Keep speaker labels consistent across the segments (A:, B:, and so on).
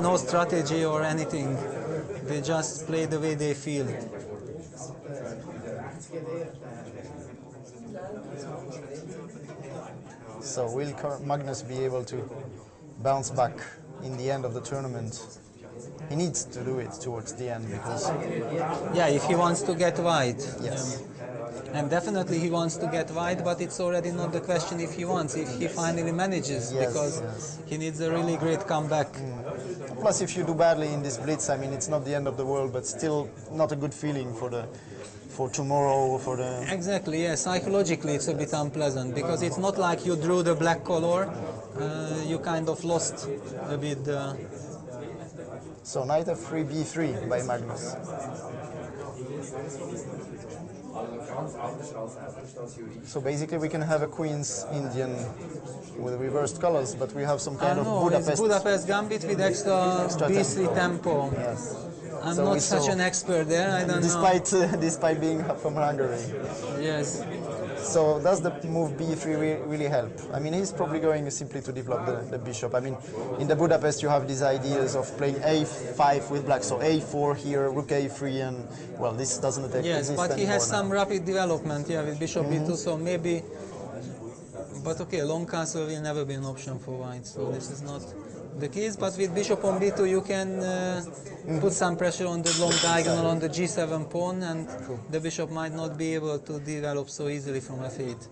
A: No strategy or anything. They just play the way they feel.
B: So will Magnus be able to bounce back in the end of the tournament? He needs to do it towards the end because...
A: Yeah, if he wants to get wide.
B: Yes.
A: And definitely he wants to get wide, but it's already not the question if he wants, if he finally manages, because he needs a really great comeback.
B: Plus, if you do badly in this Blitz, I mean, it's not the end of the world, but still not a good feeling for tomorrow, for the...
A: Exactly, yeah. Psychologically it's a bit unpleasant, because it's not like you drew the black color, you kind of lost a bit.
B: So knight f3, b3 by Magnus. So basically we can have a Queen's Indian with reversed colors, but we have some kind of
A: Budapest gambit with extra b3 tempo.
B: Yes.
A: I'm not such an expert there, I don't
B: know. Despite being from Hungary.
A: Yes.
B: So does the move b3 really help? I mean, he's probably going simply to develop the bishop. I mean, in the Budapest you have these ideas of playing a5 with black, so a4 here, rook a3, and well, this doesn't exist anymore.
A: Yes, but he has some rapid development, yeah, with bishop b2, so maybe... But okay, long castle will never be an option for white, so this is not the case. But with bishop on b2 you can put some pressure on the long diagonal on the g7 pawn, and the bishop might not be able to develop so easily from f8.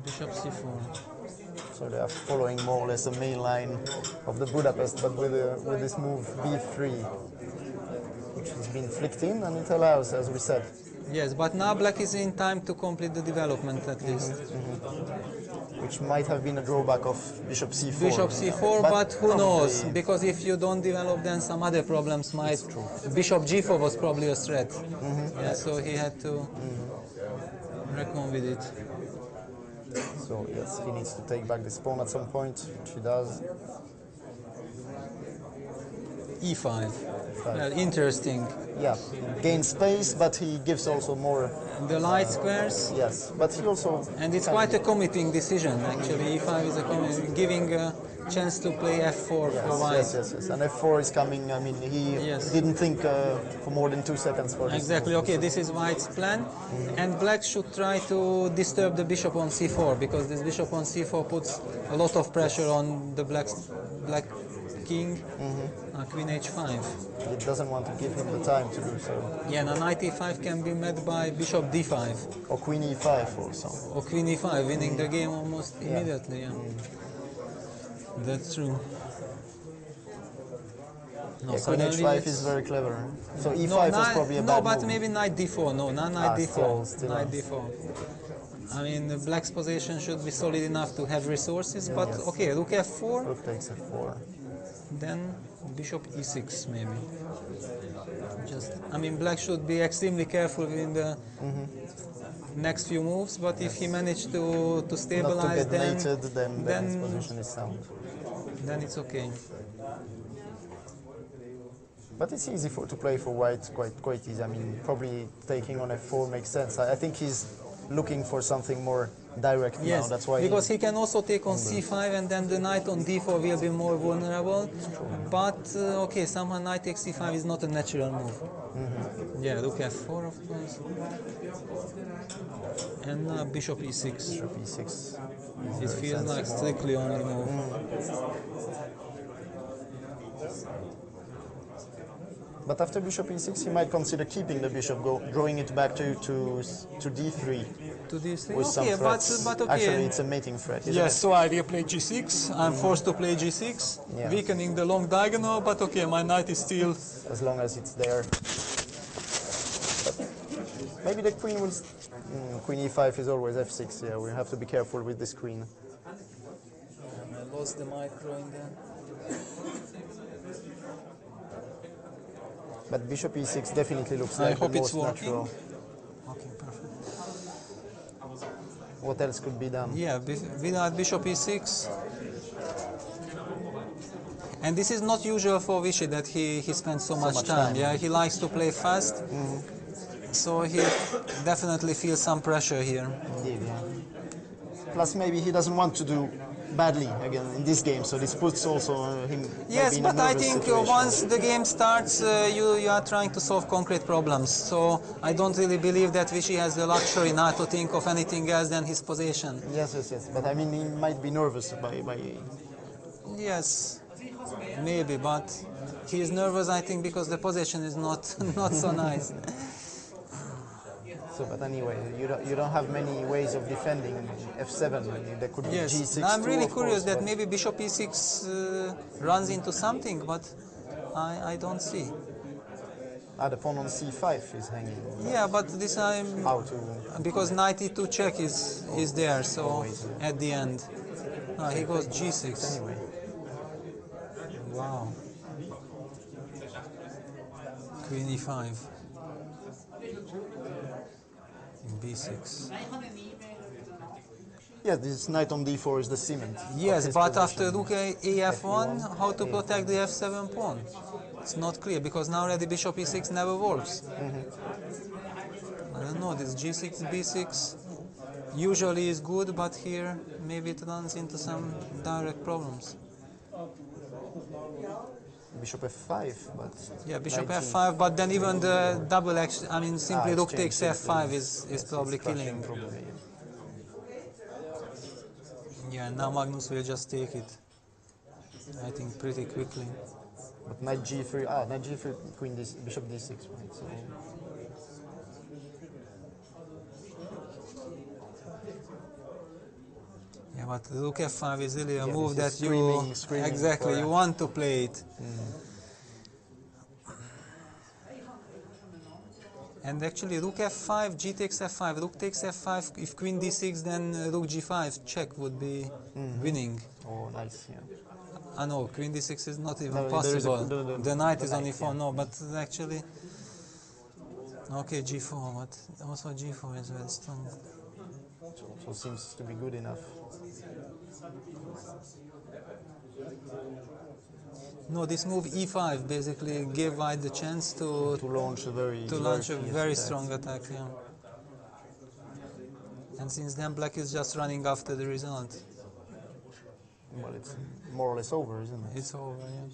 A: Bishop c4.
B: So they are following more or less the main line of the Budapest, but with this move b3, which has been flicked in, and it allows, as we said.
A: Yes, but now black is in time to complete the development at least.
B: Which might have been a drawback of bishop c4.
A: Bishop c4, but who knows? Because if you don't develop, then some other problems might... Bishop g4 was probably a threat. Yeah, so he had to reckon with it.
B: So yes, he needs to take back this pawn at some point, which he does.
A: e5. Well, interesting.
B: Yeah, gains space, but he gives also more...
A: The light squares?
B: Yes, but he also...
A: And it's quite a committing decision, actually. e5 is giving a chance to play f4 for white.
B: Yes. And f4 is coming, I mean, he didn't think for more than 2 seconds for this.
A: Exactly, okay, this is white's plan. And black should try to disturb the bishop on c4, because this bishop on c4 puts a lot of pressure on the black king. Queen h5.
B: It doesn't want to give him the time to do so.
A: Yeah, now knight e5 can be met by bishop d5.
B: Or queen e5 also.
A: Or queen e5, winning the game almost immediately, yeah. That's true. No,
B: queen h5 is very clever. So e5 is probably a bad
A: but
B: move.
A: maybe knight d4. No, not knight d4. Knight d4. I mean, the black's position should be solid enough to have resources, but okay, rook f4.
B: Rook takes f4.
A: Then bishop e6 maybe. I mean, black should be extremely careful in the next few moves, but if he managed to stabilize,
B: then his position is sound.
A: Then it's okay.
B: But it's easy to play for white, quite easy. I mean, probably taking on f4 makes sense. I think he's looking for something more direct now. That's why
A: because he can also take on c5, and then the knight on d4 will be more vulnerable. But okay, somehow knight takes c5 is not a natural move. Yeah, rook f4 of course. And bishop e6.
B: Bishop e6.
A: It feels like strictly only move.
B: But after bishop e6, he might consider keeping the bishop, drawing it back to d3.
A: To d3,
B: with some threats.
A: But okay.
B: Actually, it's a mating threat.
A: Yes, so I replay g6. I'm forced to play g6, weakening the long diagonal. But okay, my knight is still...
B: As long as it's there. But maybe the queen will... queen e5 is always f6. Yeah, we have to be careful with this queen.
A: I lost the micro in there.
B: But bishop e6 definitely looks like the most natural.
A: Okay, perfect.
B: What else could be done?
A: Yeah, without bishop e6. And this is not usual for Vichy that he spends so much time. Yeah, he likes to play fast. So he definitely feels some pressure here.
B: Indeed, yeah. Plus maybe he doesn't want to do badly again in this game, so this puts also him.
A: Yes,
B: maybe in a
A: but I
B: nervous
A: think
B: situation.
A: once the game starts, you are trying to solve concrete problems. So I don't really believe that Vichy has the luxury not to think of anything else than his position.
B: Yes, yes, yes. But I mean, he might be nervous by
A: Yes, maybe, but he is nervous, I think, because the position is not not so nice.
B: So, but anyway, you don't have many ways of defending f7. There could be
A: Yes,
B: g6.
A: I'm really
B: too, of
A: curious
B: course,
A: that
B: but-
A: maybe bishop e6 runs into something, but I don't see.
B: the pawn on c5 is hanging.
A: Yeah, but this time
B: How to?
A: because knight e2 check is there, so
B: Always.
A: at the end he goes g6.
B: Anyway,
A: Wow. Queen e5. b6.
B: yeah, this knight on d4 is the cement. of
A: Yes,
B: his
A: but
B: position.
A: after rook af1, how to protect the f7 pawn? It's not clear because now already bishop e6 never works. I don't know, this g6, b6 usually is good, but here maybe it runs into some direct problems.
B: Bishop f5, but
A: Yeah, bishop
B: knight
A: f5, but then even the double action, I mean simply rook
B: exchange
A: takes f5 is
B: yes,
A: probably
B: it's crushing,
A: killing.
B: probably.
A: Yeah, now Magnus will just take it, I think, pretty quickly.
B: But knight g3, knight g3, queen d, bishop d6, right? So
A: Yeah, but rook f5 is really a
B: Yeah,
A: move
B: this
A: that
B: is
A: you
B: screaming
A: exactly
B: for-
A: you want to play it. And actually, rook f5, g takes f5, rook takes f5. If queen d6, then rook g5 check would be winning.
B: oh, nice, yeah.
A: No, queen d6 is not even
B: No, there is a-
A: possible.
B: the
A: knight
B: the
A: is on
B: knight,
A: e4.
B: yeah.
A: No, but actually, okay, g4, but also g4 is very strong.
B: So seems to be good enough.
A: No, this move e5 basically gave white the chance to
B: launch a very
A: launch a
B: fierce
A: very
B: attack.
A: strong attack, yeah. And since then, black is just running after the result.
B: Well, it's more or less over, isn't it?
A: It's over, yeah.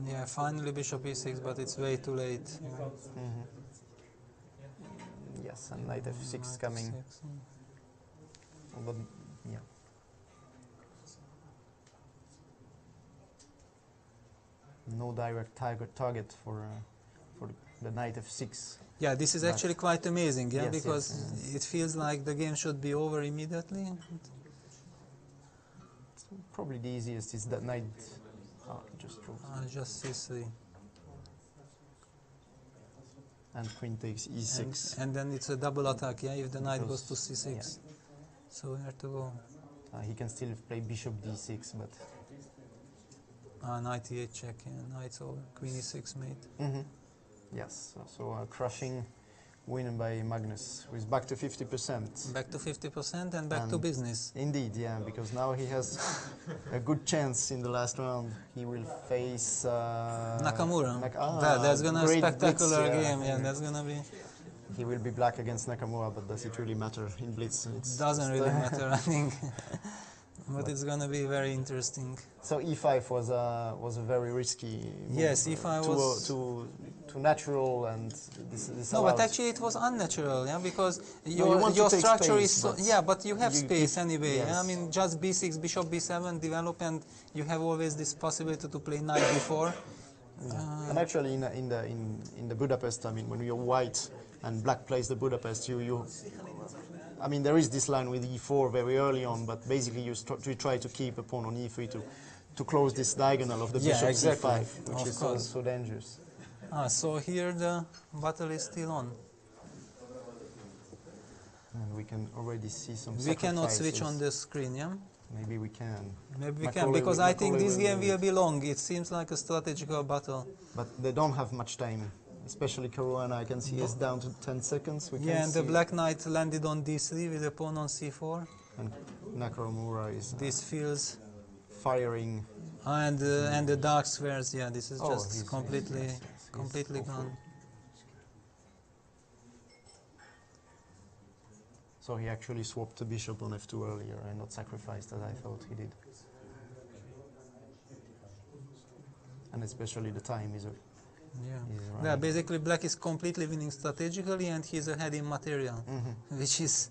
A: Yeah, finally bishop e6, but it's way too late.
B: Yes, and knight f6 coming.
A: F6,
B: But, yeah. No direct target for the knight f6.
A: Yeah, this is actually quite amazing, yeah,
B: Yes, yes,
A: because it feels like the game should be over immediately.
B: Probably the easiest is that knight. Just drove.
A: Just c3.
B: And queen takes e6.
A: And then it's a double attack, yeah, if the knight goes to
B: Because-
A: c6.
B: yeah.
A: So where to go?
B: He can still play bishop d6, but
A: Knight e8 check, yeah, knight's over, queen e6 mate.
B: yes. So a crushing win by Magnus, who is back to 50%.
A: Back to 50% and back to
B: And-
A: business.
B: Indeed, yeah, because now he has a good chance in the last round. He will face
A: Nakamura. That's gonna be a
B: great
A: spectacular
B: Blitz,
A: game, yeah, that's gonna be...
B: He will be black against Nakamura, but does it really matter in Blitz? It's
A: Doesn't
B: just,
A: really matter, I think. But it's gonna be very interesting.
B: So e5 was a very risky move.
A: Yes, e5 was-
B: too natural, and this
A: No, but
B: allows-
A: actually it was unnatural, yeah, because
B: you
A: your,
B: want to
A: your
B: take
A: structure
B: space,
A: is so,
B: but
A: yeah, but you have
B: you
A: space
B: give-
A: anyway. Yeah? I
B: yes.
A: mean, just b6, bishop b7 develop, and you have always this possibility to play knight b4.
B: And actually, in the Budapest, I mean, when you're white and black plays the Budapest, I mean, there is this line with e4 very early on, but basically you try to keep a pawn on e3 to close this diagonal of the
A: Yeah,
B: bishop
A: exactly.
B: c5, which
A: Of
B: is
A: course.
B: so dangerous.
A: So here the battle is still on.
B: And we can already see some
A: We cannot
B: sacrifices.
A: switch on the screen, yeah?
B: Maybe we can.
A: Maybe we
B: My
A: can,
B: colleague
A: because
B: will-
A: I
B: my
A: think
B: colleague
A: this
B: will
A: game
B: do
A: will be long. It seems like a strategical battle.
B: But they don't have much time, especially Caruana. I can see is down to 10 seconds. We can
A: Yeah, and the
B: see-
A: black knight landed on d3 with the pawn on c4.
B: And Nakamura is
A: This feels...
B: firing.
A: And the dark squares, yeah, this is
B: Oh,
A: just
B: he's-
A: completely,
B: yes, yes, he's
A: completely
B: awful.
A: gone.
B: So he actually swapped the bishop on f2 earlier and not sacrificed as I thought he did. And especially the time is right.
A: Yeah, basically black is completely winning strategically and he's ahead in material, which is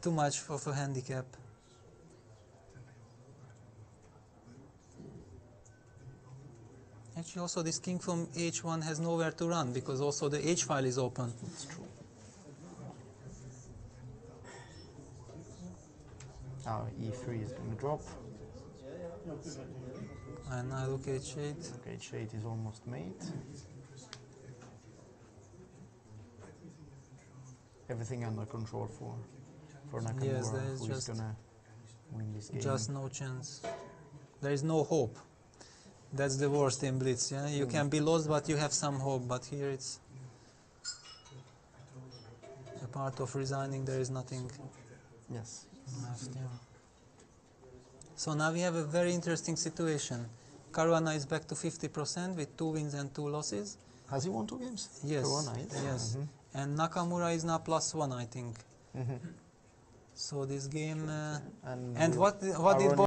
A: too much of a handicap. Actually also this king from h1 has nowhere to run because also the h file is open.
B: That's true. Now e3 is going to drop.
A: And now look h8.
B: Rook h8 is almost made. Everything under control for Nakamura,
A: Yes, there is
B: who is gonna win this game.
A: Just no chance. There is no hope. That's the worst in Blitz, yeah? You can be lost, but you have some hope, but here it's a part of resigning, there is nothing
B: Yes.
A: left, yeah. So now we have a very interesting situation. Caruana is back to 50% with 2 wins and 2 losses.
B: Has he won 2 games?
A: Yes,
B: Caruana,
A: yes. And Nakamura is now +1, I think. So this game... and what did